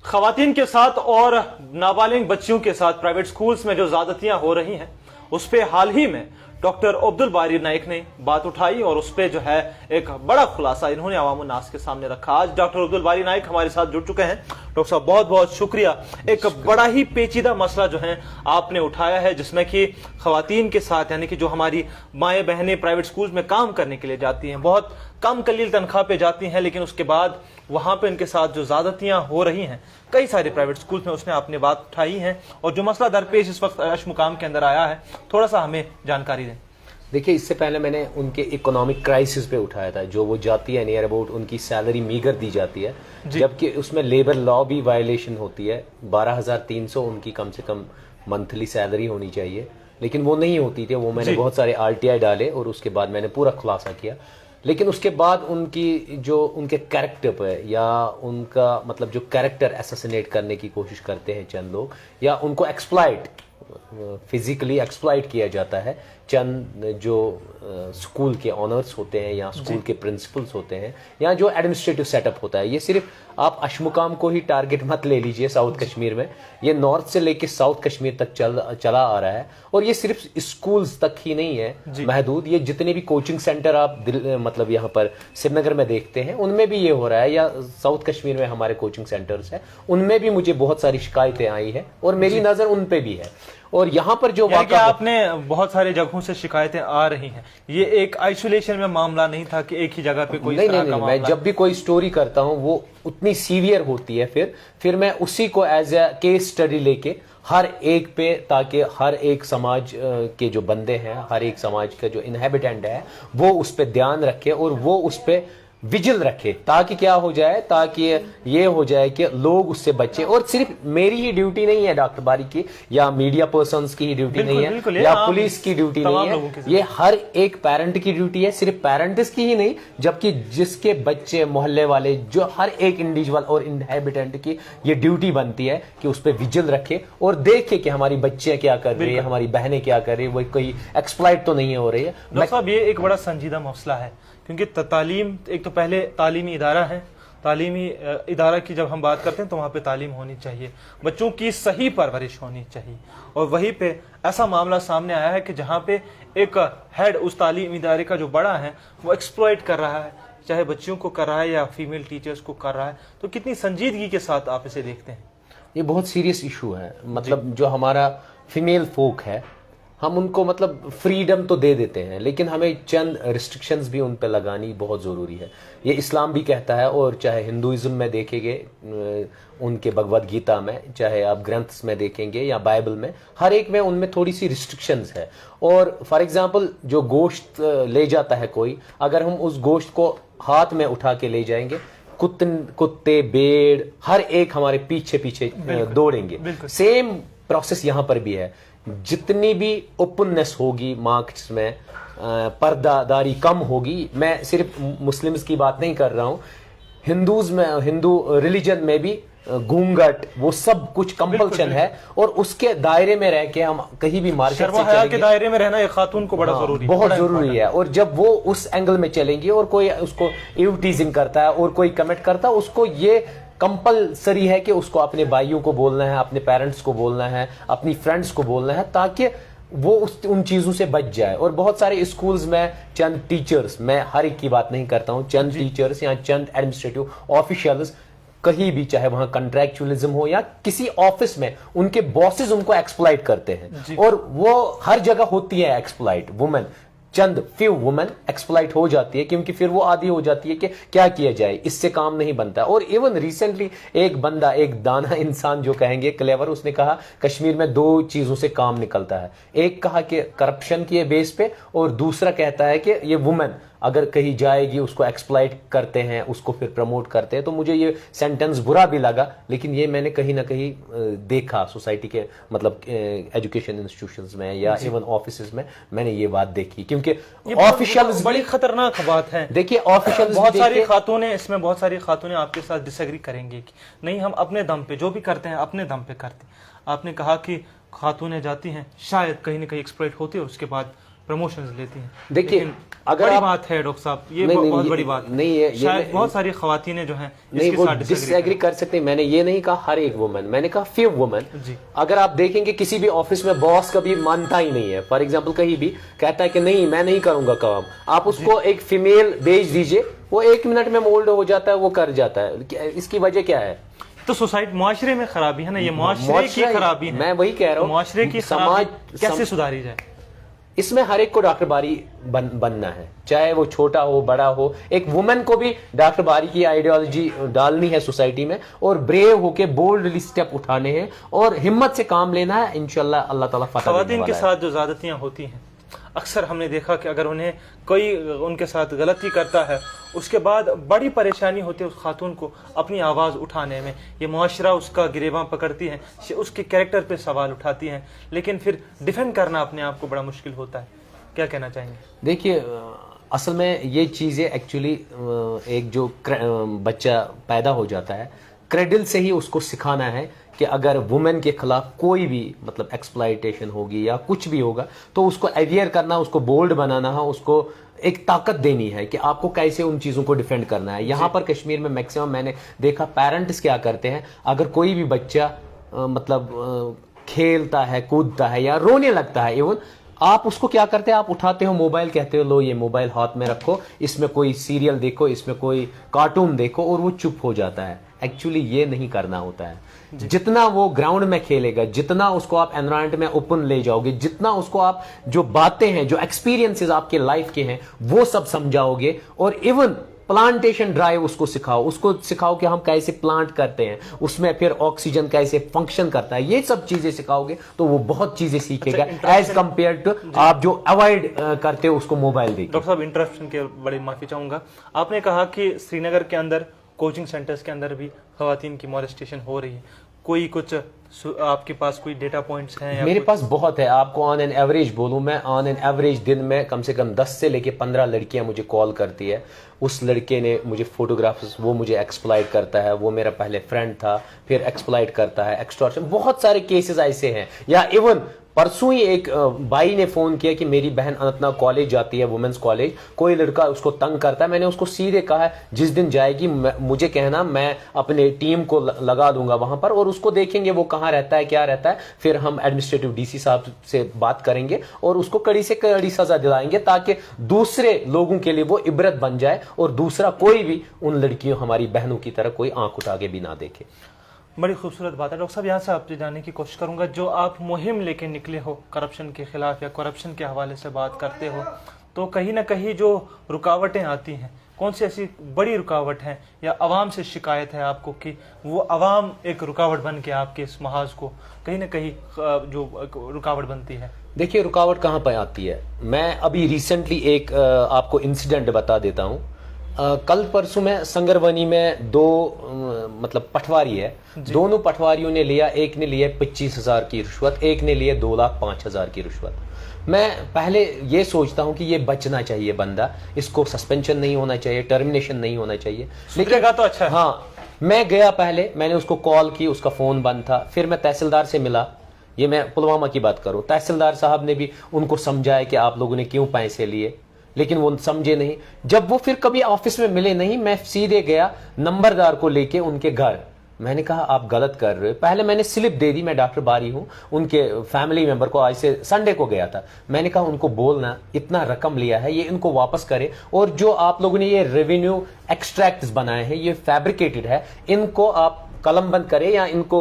خواتین کے ساتھ اور نابالغ بچیوں کے ساتھ پرائیویٹ سکولز میں جو زیادتیاں ہو رہی ہیں اس پہ حال ہی میں ڈاکٹر عبد الباری نائک نے بات اٹھائی اور اس پہ جو ہے ایک بڑا خلاصہ انہوں نے عوام الناس کے سامنے رکھا. آج ڈاکٹر عبد الباری نائک ہمارے ساتھ جڑ چکے ہیں. ڈاکٹر صاحب بہت بہت شکریہ. ایک بڑا ہی پیچیدہ مسئلہ جو ہے آپ نے اٹھایا ہے جس میں کہ خواتین کے ساتھ یعنی کہ جو ہماری مائیں بہنیں پرائیویٹ سکولز میں کام کرنے کے لیے جاتی ہیں, بہت کم قلیل تنخواہ پہ جاتی ہیں, لیکن اس کے بعد وہاں پہ ان کے ساتھ جو زیادتیاں ہو رہی ہیں کئی سارے پرائیویٹ سکولز میں اس نے اپنی بات اٹھائی ہے اور جو مسئلہ درپیش اس وقت مقام کے اندر آیا ہے تھوڑا سا ہمیں جانکاری دیں. دیکھیے, اس سے پہلے میں نے ان کے اکنامک کرائسس پہ اٹھایا تھا. جو وہ جاتی ہے نیئر اباؤٹ ان کی سیلری میگر دی جاتی ہے, جبکہ اس میں لیبر لا بھی وائلیشن ہوتی ہے. 12,300 ان کی کم سے کم منتھلی سیلری ہونی چاہیے, لیکن وہ نہیں ہوتی تھی. وہ میں نے بہت سارے RTI ڈالے اور اس کے بعد میں نے پورا خلاصہ کیا. لیکن اس کے بعد ان کی جو ان کے کریکٹر پہ یا ان کا مطلب جو کریکٹر اسسینیٹ کرنے کی کوشش کرتے ہیں چند لوگ, یا ان کو ایکسپلائٹ فزیکلی ایکسپلائٹ کیا جاتا ہے. چند جو اسکول کے آنرس ہوتے ہیں یا اسکول کے پرنسپلس ہوتے ہیں یا جو ایڈمنسٹریٹو سیٹ اپ ہوتا ہے, یہ صرف آپ اشمقام کو ہی ٹارگٹ مت لے لیجئے. ساؤتھ کشمیر میں یہ نارتھ سے لے کے ساؤتھ کشمیر تک چلا آ رہا ہے, اور یہ صرف اسکولز تک ہی نہیں ہے محدود. یہ جتنے بھی کوچنگ سینٹر آپ مطلب یہاں پر سری نگر میں دیکھتے ہیں ان میں بھی یہ ہو رہا ہے, یا ساؤتھ کشمیر میں ہمارے کوچنگ سینٹرز ہیں ان میں بھی مجھے بہت ساری شکایتیں آئی ہیں اور میری نظر ان پہ بھی ہے. اور یہاں پر جو واقعہ آپ نے بہت سارے جگہوں سے شکایتیں آ رہی ہیں, یہ ایک آئسولیشن میں معاملہ نہیں تھا کہ ایک ہی جگہ پہ کوئی نہیں. میں جب بھی کوئی سٹوری کرتا ہوں وہ اتنی سیویئر ہوتی ہے, پھر میں اسی کو ایز اے کیس سٹڈی لے کے ہر ایک پہ, تاکہ ہر ایک سماج کے جو بندے ہیں, ہر ایک سماج کا جو انہیبیٹنٹ ہے وہ اس پہ دھیان رکھے اور وہ اس پہ وجل رکھے, تاکہ کیا ہو جائے, تاکہ یہ ہو جائے کہ لوگ اس سے بچیں. اور صرف میری ہی ڈیوٹی نہیں ہے ڈاکٹر باری کی, یا میڈیا پرسنز کی ہی ڈیوٹی نہیں ہے, یا پولیس کی ڈیوٹی نہیں ہے, یہ ہر ایک پیرنٹ کی ڈیوٹی ہے. صرف پیرنٹس کی ہی نہیں, جبکہ جس کے بچے محلے والے جو ہر ایک انڈیویجول اور انہیبیٹنٹ کی یہ ڈیوٹی بنتی ہے کہ اس پہ وجل رکھے اور دیکھے کہ ہماری بچے کیا کر رہی ہیں, ہماری بہنیں کیا کر رہی ہیں, وہ کوئی ایکسپلائٹ تو نہیں ہو رہی ہے. ڈاکٹر صاحب یہ ایک بڑا سنجیدہ مسئلہ ہے, کیونکہ تعلیم ایک تو پہلے تعلیمی ادارہ ہے, تعلیمی ادارہ کی جب ہم بات کرتے ہیں تو وہاں پہ تعلیم ہونی چاہیے, بچوں کی صحیح پرورش ہونی چاہیے, اور وہیں پہ ایسا معاملہ سامنے آیا ہے کہ جہاں پہ ایک ہیڈ اس تعلیمی ادارے کا جو بڑا ہے وہ ایکسپلائٹ کر رہا ہے, چاہے بچیوں کو کر رہا ہے یا فیمیل ٹیچرز کو کر رہا ہے. تو کتنی سنجیدگی کے ساتھ آپ اسے دیکھتے ہیں؟ یہ بہت سیریس ایشو ہے. مطلب جو ہمارا فیمیل فوک ہے, ہم ان کو مطلب فریڈم تو دے دیتے ہیں, لیکن ہمیں چند ریسٹرکشنز بھی ان پہ لگانی بہت ضروری ہے. یہ اسلام بھی کہتا ہے, اور چاہے ہندوازم میں دیکھیں گے ان کے بھگوت گیتا میں, چاہے آپ گرنتھس میں دیکھیں گے یا بائبل میں, ہر ایک میں ان میں تھوڑی سی ریسٹرکشنز ہے. اور فار ایگزامپل جو گوشت لے جاتا ہے کوئی, اگر ہم اس گوشت کو ہاتھ میں اٹھا کے لے جائیں گے, کتے بیڑ ہر ایک ہمارے پیچھے پیچھے دوڑیں گے. سیم پروسیس یہاں پر بھی ہے. جتنی بھی اوپننس ہوگی مارکیٹس میں, پردہ داری کم ہوگی, میں صرف مسلمز کی بات نہیں کر رہا ہوں, ہندو ریلیجن میں بھی گھونگھٹ وہ سب کچھ کمپلشن ہے, اور اس کے دائرے میں رہ کے ہم کہیں بھی مارکیٹ سے چلیں گے, کے دائرے میں رہنا ایک خاتون کو بڑا ضروری ہے, بہت ضروری ہے. اور جب وہ اس اینگل میں چلیں گی اور کوئی اس کو ایوٹیزنگ کرتا ہے اور کوئی کمنٹ کرتا ہے, اس کو یہ کمپلسری ہے کہ اس کو اپنے بھائیوں کو بولنا ہے, اپنے پیرنٹس کو بولنا ہے, اپنی فرینڈس کو بولنا ہے, تاکہ وہ ان چیزوں سے بچ جائے. اور بہت سارے اسکولز میں چند ٹیچرز, میں ہر ایک کی بات نہیں کرتا ہوں, چند ٹیچرز یا چند ایڈمنسٹریٹو آفیشلز کہیں بھی, چاہے وہاں کنٹریکچولیزم ہو یا کسی آفس میں, ان کے باسز ان کو ایکسپلائٹ کرتے ہیں. اور وہ ہر جگہ ہوتی ہے ایکسپلائٹ. وومن, چند فیو وومن ایکسپلائٹ ہو جاتی ہے, کیونکہ پھر وہ عادی ہو جاتی ہے کہ کیا کیا جائے, اس سے کام نہیں بنتا. اور ایون ریسنٹلی ایک بندہ, ایک دانا انسان جو کہیں گے کلیور, اس نے کہا کشمیر میں 2 چیزوں سے کام نکلتا ہے. ایک کہا کہ کرپشن کی بیس پہ, اور دوسرا کہتا ہے کہ یہ وومن اگر کہیں جائے گی اس کو ایکسپلائٹ کرتے ہیں, اس کو پھر پروموٹ کرتے ہیں. تو مجھے یہ سینٹنس برا بھی لگا, لیکن یہ میں نے کہیں نہ کہیں دیکھا سوسائٹی کے مطلب ایجوکیشن انسٹیٹیوشنز میں یا ایون آفیسز میں نے یہ بات دیکھی. کیونکہ آفیشلز بڑی خطرناک بات ہے. دیکھیے آفیشلز بہت ساری خاتونیں, اس میں بہت ساری خاتونیں آپ کے ساتھ ڈس ایگری کریں گے کہ نہیں, ہم اپنے دم پہ جو بھی کرتے ہیں اپنے دم پہ کرتے ہیں. آپ نے کہا کہ خاتونیں جاتی ہیں, شاید کہیں نہ کہیں ایکسپلائٹ ہوتی ہے, اور اس کے بعد प्रमोशंस लेती हैं। देखिए, लेकिन अगर बड़ी आप- बात है डॉक्टर साहब, ये नहीं, बहुत ये- बड़ी बात है। नहीं, ये शायद बहुत सारी खवातीनें जो हैं नहीं, इसके वो साथ डिसएग्री कर सकते हैं। मैंने ये नहीं कहा हर एक वुमन, मैंने कहा फ्यू वुमन। जी। अगर आप देखेंगे किसी भी ऑफिस में बॉस कभी मानता ही नहीं है, फॉर एग्जांपल कहीं भी कहता है कि नहीं मैं नहीं करूंगा काम, आप उसको एक फीमेल भेज दीजिए, वो 1 मिनट में मोल्ड हो जाता है, वो कर जाता है। इसकी वजह क्या है? तो सोसाइटी मुआशरे में खराबी है ना, ये मुआशरे की खराबी है। मैं वही कह रहा तो हूँ, मुआशरे की खराबी कैसे सुधारी जाए? इसमें हर एक को डॉक्टर बारी बनना है, चाहे वो छोटा हो बड़ा हो। एक वुमेन को भी डॉक्टर बारी की आइडियोलॉजी डालनी है सोसाइटी में, और ब्रेव होके बोल्डली स्टेप उठाने हैं और हिम्मत से काम लेना है। इंशाल्लाह अल्लाह ताला फतह देने खवातीन के वाला है। साथ जो ज्यादतियां होती हैं, अक्सर हमने देखा कि अगर उन्हें कोई उनके साथ गलती करता है, उसके बाद बड़ी परेशानी होती है उस खातून को अपनी आवाज़ उठाने में। ये मुआशरा उसका गिरेबां पकड़ती है, उसके कैरेक्टर पे सवाल उठाती हैं, लेकिन फिर डिफेंड करना अपने आप को बड़ा मुश्किल होता है। क्या कहना चाहेंगे? देखिए, असल में ये चीज़ें एक्चुअली एक जो बच्चा पैदा हो जाता है, क्रेडल से ही उसको सिखाना है कि अगर वुमेन के खिलाफ कोई भी मतलब एक्सप्लॉयटेशन होगी या कुछ भी होगा तो उसको अवेयर करना, उसको बोल्ड बनाना है, उसको एक ताकत देनी है कि आपको कैसे उन चीज़ों को डिफेंड करना है। यहाँ पर कश्मीर में मैक्सिमम मैंने देखा पेरेंट्स क्या करते हैं, अगर कोई भी बच्चा खेलता है, कूदता है या रोने लगता है, इवन आप उसको क्या करते हैं, आप उठाते हो मोबाइल, कहते हो लो ये मोबाइल हाथ में रखो, इसमें कोई सीरियल देखो, इसमें कोई कार्टून देखो, और वो चुप हो जाता है। एक्चुअली ये नहीं करना होता है। जितना वो ग्राउंड में खेलेगा, जितना उसको आप एनवायरनमेंट में ओपन ले जाओगे, जितना उसको आप जो बातें हैं, जो एक्सपीरियंसेस आपके लाइफ के हैं वो सब समझाओगे, और इवन प्लांटेशन ड्राइव उसको सिखाओ कि हम कैसे प्लांट करते हैं, उसमें फिर ऑक्सीजन कैसे फंक्शन करता है, ये सब चीजें सिखाओगे तो वो बहुत चीजें सीखेगा एज कंपेयर टू आप जो अवॉइड करते हो उसको मोबाइल देखिए। डॉक्टर साहब, इंटरप्शन के बड़ी माफी चाहूंगा। आपने कहा कि श्रीनगर के अंदर कोचिंग सेंटर्स के अंदर भी खवातीन की मॉलेस्टेशन हो रही है। कोई कुछ आपके पास कोई डेटा पॉइंट्स हैं? मेरे पास बहुत है। आपको ऑन एन एवरेज बोलूं मैं, ऑन एन एवरेज दिन में कम से कम 10 से लेके 15 लड़कियां मुझे कॉल करती है। उस लड़के ने मुझे फोटोग्राफ्स, वो मुझे एक्सप्लॉइट करता है, वो मेरा पहले फ्रेंड था, फिर एक्सप्लॉइट करता है, एक्सटॉर्शन, बहुत सारे केसेस ऐसे हैं। या इवन परसों ही एक भाई ने फोन किया कि मेरी बहन अनंतनाग कॉलेज जाती है, वुमेन्स कॉलेज, कोई लड़का उसको तंग करता है। मैंने उसको सीधे कहा है जिस दिन जाएगी मुझे कहना, मैं अपने टीम को लगा दूंगा वहां पर, और उसको देखेंगे वो कहाँ रहता है, क्या रहता है, फिर हम एडमिनिस्ट्रेटिव डीसी साहब से बात करेंगे और उसको कड़ी से कड़ी सजा दिलाएंगे, ताकि दूसरे लोगों के लिए वो इबरत बन जाए और दूसरा कोई भी उन लड़कियों, हमारी बहनों की तरह कोई आंख उठा के भी ना देखे। बड़ी खूबसूरत बात है। डॉक्टर साहब, यहाँ से आपसे जानने की कोशिश करूंगा, जो आप मुहिम लेके निकले हो करप्शन के खिलाफ या करप्शन के हवाले से बात करते हो, तो कहीं ना कहीं जो रुकावटें आती हैं, कौन सी ऐसी बड़ी रुकावट है या आवाम से शिकायत है आपको कि वो आवाम एक रुकावट बन के आपके इस महाज को कहीं ना कहीं जो रुकावट बनती है? देखिए, रुकावट कहाँ पर आती है, मैं अभी रिसेंटली एक आपको इंसिडेंट बता देता हूँ। कल परसों में संगरवनी में दो मतलब पटवारी है, दोनों पटवारियों ने लिया, एक ने लिया 25,000 की रिश्वत, एक ने लिया 2,05,000 की रिश्वत। मैं पहले ये सोचता हूं कि ये बचना चाहिए बंदा, इसको सस्पेंशन नहीं होना चाहिए, टर्मिनेशन नहीं होना चाहिए, लेकिन तो अच्छा है। हाँ, मैं गया, पहले मैंने उसको कॉल की, उसका फोन बंद था, फिर मैं तहसीलदार से मिला, ये मैं पुलवामा की बात करूं, तहसीलदार साहब ने भी उनको समझाया कि आप लोगों ने क्यों पैसे लिए, लेकिन वो समझे नहीं। जब वो फिर कभी ऑफिस में मिले नहीं, मैं सीधे गया नंबरदार को लेके उनके घर, मैंने कहा आप गलत कर रहे हो। पहले मैंने स्लिप दे दी, मैं डॉक्टर बारी हूं, उनके फैमिली मेंबर को, आज से संडे को गया था, मैंने कहा उनको बोलना इतना रकम लिया है, ये इनको वापस करे, और जो आप लोगों ने ये रेवेन्यू एक्सट्रैक्ट्स बनाए हैं ये फैब्रिकेटेड है, इनको आप कलम बंद करे या इनको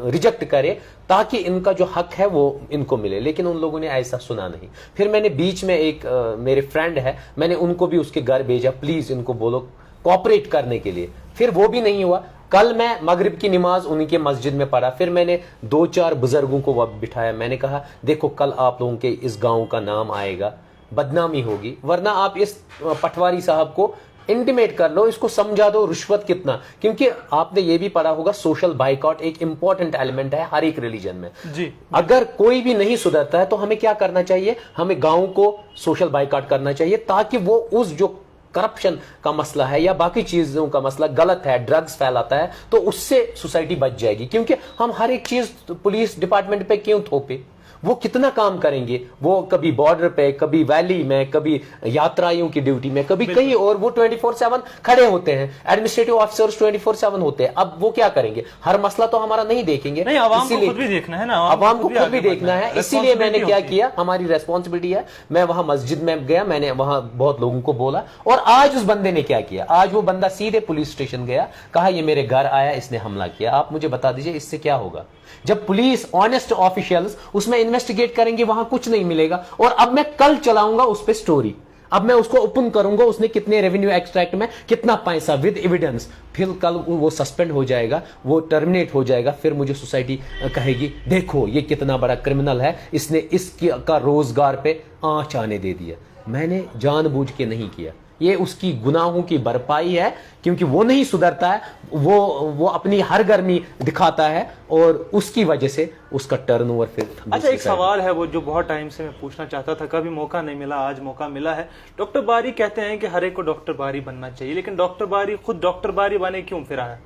रिजेक्ट करे, ताकि इनका जो हक है वो इनको मिले। लेकिन उन लोगों ने ऐसा सुना नहीं। फिर मैंने बीच में एक मेरे फ्रेंड है, मैंने उनको भी उसके घर भेजा, प्लीज इनको बोलो कोऑपरेट करने के लिए, फिर वो भी नहीं हुआ। कल मैं मगरिब की नमाज उन्हीं के मस्जिद में पढ़ा, फिर मैंने 2-4 बुजुर्गों को बिठाया, मैंने कहा देखो कल आप लोगों के इस गांव का नाम आएगा, बदनामी होगी, वरना आप इस पटवारी साहब को इंटीमेट कर लो, इसको समझा दो रिश्वत कितना, क्योंकि आपने ये भी पढ़ा होगा सोशल बाइकआउट एक इंपॉर्टेंट एलिमेंट है हर एक रिलीजन में जी। अगर कोई भी नहीं सुधरता है तो हमें क्या करना चाहिए, हमें गांव को सोशल बाइकआउट करना चाहिए, ताकि वो उस जो करप्शन का मसला है या बाकी चीजों का मसला गलत है, ड्रग्स फैलाता है, तो उससे सोसाइटी बच जाएगी। क्योंकि हम हर एक चीज पुलिस डिपार्टमेंट पे क्यों थोपे, वो कितना काम करेंगे, वो कभी बॉर्डर पे, कभी वैली में, कभी यात्राइयों की ड्यूटी में, कभी कहीं और, वो 24/7 खड़े होते हैं। एडमिनिस्ट्रेटिव ऑफिसर्स 24/7 होते हैं। अब वो क्या करेंगे? हर मसला तो हमारा नहीं देखेंगे, नहीं, आवाम को खुद भी देखना है ना, आवाम को खुद भी देखना है। इसीलिए मैंने क्या किया, हमारी रेस्पॉन्सिबिलिटी है, मैं वहां मस्जिद में गया, मैंने वहां बहुत लोगों को बोला। और आज उस बंदे ने क्या किया, आज वो बंदा सीधे पुलिस स्टेशन गया, कहा ये मेरे घर आया, इसने हमला किया। आप मुझे बता दीजिए इससे क्या होगा? जब पुलिस ऑनेस्ट ऑफिशियल्स उसमें इन्वेस्टिगेट करेंगे, वहां कुछ नहीं मिलेगा। और अब मैं कल चलाऊंगा उस पर स्टोरी, अब मैं उसको ओपन करूंगा, उसने कितने रेवेन्यू एक्सट्रैक्ट में कितना पैसा, विद एविडेंस। फिर कल वो सस्पेंड हो जाएगा, वो टर्मिनेट हो जाएगा। फिर मुझे सोसाइटी कहेगी देखो ये कितना बड़ा क्रिमिनल है, इसने इसका रोजगार पे आंच आने दे दिया। मैंने जानबूझ के नहीं किया, ये उसकी गुनाहों की भरपाई है, क्योंकि वो नहीं सुधरता है, वो अपनी हर गर्मी दिखाता है और उसकी वजह से उसका टर्नओवर फिर। अच्छा, एक सवाल है वो जो बहुत टाइम से मैं पूछना चाहता था, कभी मौका नहीं मिला, आज मौका मिला है। डॉक्टर बारी कहते हैं कि हर एक को डॉक्टर बारी बनना चाहिए, लेकिन डॉक्टर बारी खुद डॉक्टर बारी बने क्यों फिरा है?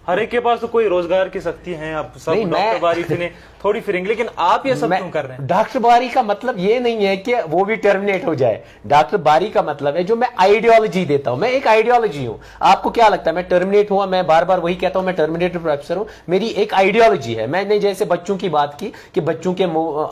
हर एक के पास तो कोई रोजगार की शक्ति है, आप सब डॉक्टर बारी फिरे थोड़ी फिरेंगे, लेकिन आप ये सब क्यों कर रहे हैं? डॉक्टर बारी का मतलब ये नहीं है कि वो भी टर्मिनेट हो जाए। डॉक्टर बारी का मतलब है जो मैं आइडियोलॉजी देता हूं, मैं एक आइडियोलॉजी हूं। आपको क्या लगता है मैं टर्मिनेट हुआ? मैं बार बार वही कहता हूं, मैं टर्मिनेटेड प्रोफेसर हूं। मेरी एक आइडियोलॉजी है। मैंने जैसे बच्चों की बात की कि बच्चों के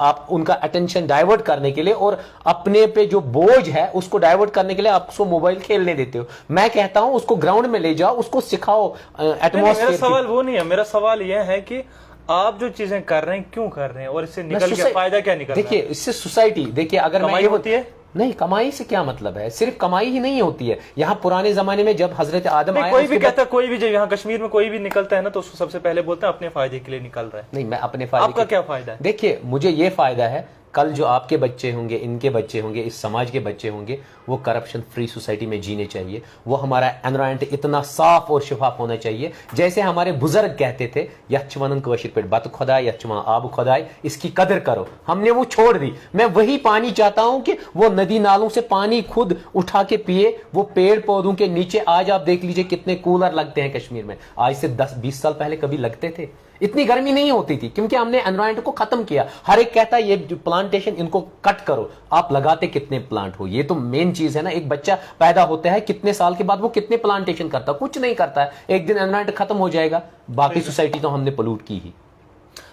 आप उनका अटेंशन डाइवर्ट करने के लिए और अपने पे जो बोझ है उसको डाइवर्ट करने के लिए आप उसको मोबाइल खेलने देते हो। मैं कहता हूं उसको ग्राउंड में ले जाओ, उसको सिखाओ एटमॉस्फेयर। मेरा सवाल वो नहीं है, मेरा सवाल यह है कि आप जो चीजें कर रहे हैं क्यों कर रहे हैं और इससे निकल के फायदा क्या निकल रहा है? देखिए इससे सोसाइटी, देखिए अगर कमाई होती है, नहीं कमाई से क्या मतलब है? सिर्फ कमाई ही नहीं होती है। यहाँ पुराने जमाने में जब हजरत आदम आया, कोई भी कहता है, कोई भी जब यहाँ कश्मीर में कोई भी निकलता है ना तो उसको सबसे पहले बोलते हैं अपने फायदे के लिए निकल रहा है। नहीं, मैं अपने फायदे, आपका क्या फायदा है? देखिए मुझे ये फायदा है, कल जो आपके बच्चे होंगे, इनके बच्चे होंगे, इस समाज के बच्चे होंगे, वो करप्शन फ्री सोसाइटी में जीने चाहिए। वो हमारा एनवायरनमेंट इतना साफ और शफाफ होना चाहिए जैसे हमारे बुजुर्ग कहते थे, यच वनन कशिर पे बत खुदाई यच आब खुदाई, इसकी कदर करो। हमने वो छोड़ दी। मैं वही पानी चाहता हूं कि वो नदी नालों से पानी खुद उठा के पिए। वो पेड़ पौधों के नीचे आज आप देख लीजिए कितने कूलर लगते हैं कश्मीर में। आज से 10-20 साल पहले कभी लगते थे? इतनी गर्मी नहीं होती थी, क्योंकि हमने एनवायरनमेंट को खत्म किया। हर एक कहता है ये प्लांटेशन इनको कट करो। आप लगाते कितने प्लांट हो? ये तो मेन चीज है ना। एक बच्चा पैदा होता है, कितने साल के बाद वो कितने प्लांटेशन करता है? कुछ नहीं करता है। एक दिन एनवायरनमेंट खत्म हो जाएगा, बाकी सोसाइटी तो हमने पोल्यूट की ही।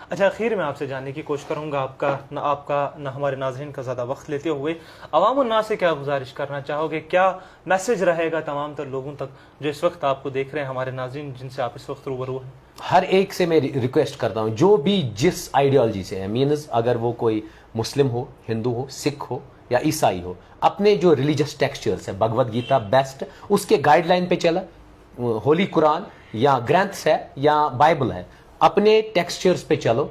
अच्छा, आखिर में आपसे जानने की कोशिश करूंगा, आपका न हमारे नाज़रीन का ज़्यादा वक्त लेते हुए अवाम उन्नास से क्या गुजारिश करना चाहोगे? क्या मैसेज रहेगा तमाम तर लोगों तक जो इस वक्त आपको देख रहे हैं, हमारे नाज़रीन जिनसे आप इस वक्त रूबरू हैं? हर एक से मैं रिक्वेस्ट करता हूं, जो भी जिस आइडियोलॉजी से है, मीन्स अगर वो कोई मुस्लिम हो, हिंदू हो, सिख हो या ईसाई हो, अपने जो रिलीजियस टेक्सचर्स है, भगवत गीता बेस्ट, उसके गाइडलाइन पे चला, होली कुरान या ग्रंथ्स है या बाइबल है, अपने टेक्सचर्स पे चलो।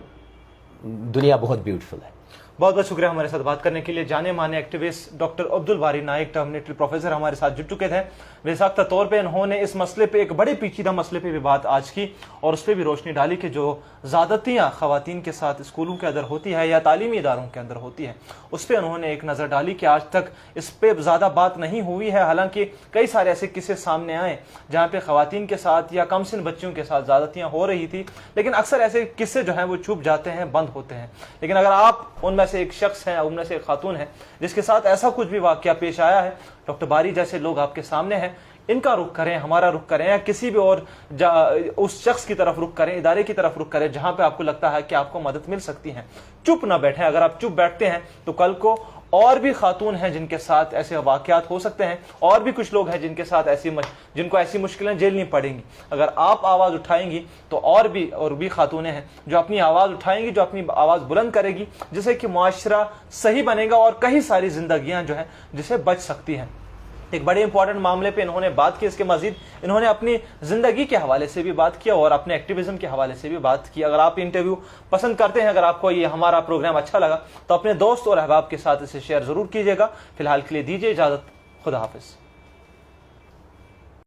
दुनिया बहुत ब्यूटीफुल है। बहुत बहुत शुक्रिया हमारे साथ बात करने के लिए। जाने माने एक्टिविस्ट डॉक्टर अब्दुल बारी नाइक, टर्मिनेटेड प्रोफेसर, हमारे साथ जुड़ चुके थे। बेसाख्ता तौर पे इन्होंने इस मसले पे, एक बड़े पेचीदा मसले पे भी बात आज की और उस पर भी रोशनी डाली कि जो ज़्यादतियाँ ख़वातीन के साथ स्कूलों के अंदर होती है या तालीमी इदारों के अंदर होती है, उस पर उन्होंने एक नज़र डाली कि आज तक इस पर ज़्यादा बात नहीं हुई है। हालांकि कई सारे ऐसे किस्से सामने आए जहाँ पे ख़वातीन के साथ या कमसिन बच्चियों के साथ ज़्यादतियाँ हो रही थी, लेकिन अक्सर ऐसे किस्से जो हैं वो छुप जाते हैं, बंद होते हैं। लेकिन अगर आप उनमें से एक शख्स हैं, उनमें से एक खातून है जिसके साथ ऐसा कुछ भी वाकया पेश आया है, डॉक्टर बारी जैसे लोग आपके सामने हैं, इनका रुख करें, हमारा रुख करें या किसी भी और उस शख्स की तरफ रुख करें, इदारे की तरफ रुख करें जहां पे आपको लगता है कि आपको मदद मिल सकती है। चुप ना बैठें। अगर आप चुप बैठते हैं तो कल को और भी खातून हैं जिनके साथ ऐसे वाकयात हो सकते हैं, और भी कुछ लोग हैं जिनके साथ जिनको ऐसी मुश्किलें झेलनी पड़ेंगी। अगर आप आवाज़ उठाएंगी तो और भी खातूनें हैं जो अपनी आवाज़ उठाएंगी, जो अपनी आवाज़ बुलंद करेगी, जिससे कि मुआशरा सही बनेगा और कई सारी जिंदगियां जो है जिसे बच सकती हैं। एक बड़े इंपॉर्टेंट मामले पे इन्होंने बात की। इसके मजीद इन्होंने अपनी जिंदगी के हवाले से भी बात किया और अपने एक्टिविज्म के हवाले से भी बात की। अगर आप इंटरव्यू पसंद करते हैं, अगर आपको ये हमारा प्रोग्राम अच्छा लगा तो अपने दोस्त और अहबाब के साथ इसे शेयर जरूर कीजिएगा। फिलहाल के लिए दीजिए इजाजत। खुदा हाफिज।